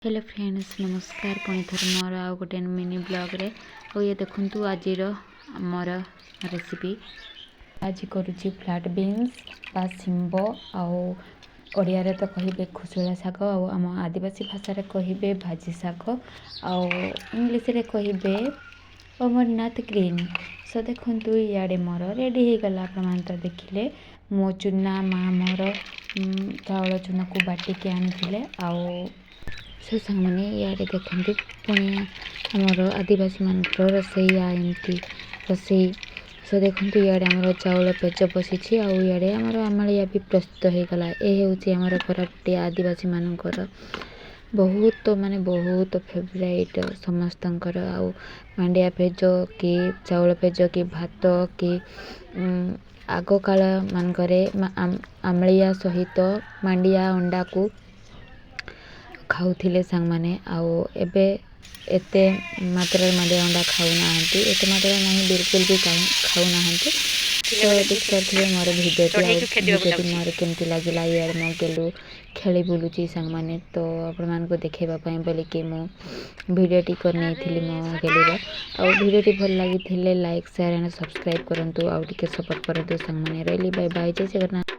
Hello friends नमस्कार पुणी थर मोर आउ गोटे मिनी ब्लॉग रे ये देखंतु आज मोर रेसिपी आज करुची फ्लैट बीन्स बा सिंबो आउ ओडिया रे तो कहिबे खुसुला शाग आम आदिवासी भाषा रे कहिबे भाजी शाग आउ इंग्लिश रे कहिबे अमरनाथ ग्रीन। सो देखंतु इयाडे मोर रेडी हो गला प्रमाण तो देखिले मो चुना माँ मोर चाउल चुना को बाटिके आनी आउ सो सांग मैंने इे देखते पुणी आमर आदिवासी मान रोसई एमती रोसई सो देखते इे आमर चाउल पेज बसी आड़े आमर आमालिया भी प्रस्तुत हो गला। ये हूँ कोरापुटिया आदिवासी मानकर बहुत माने बहुत फेवरेट समस्तंकर आउ मांडिया पेज कि चाउल पेज कि भात कि आग काल मानकरे आमलिया सहित मांडिया अंडा को खाऊले सांग मैंने आउ एबे एते मात्रा मांडिया अंडा खाऊना एते मात्रा नहीं बिल्कुल भी खाऊना तो देखिए मोर भिडियोटी मोर केमती लगे यार मो गेलु खेली बुलूची सांग मैंने तो आपण को देखेबाई बोलिकी भिडियोटी कर नहीं मो गेलुर आउ भिडियोटी भल लगी लाइक शेयर एंड सब्सक्राइब करंतु आउ टिके सपोर्ट करंतु सांग मैंने रही बाय बाय जय जगन्नाथ।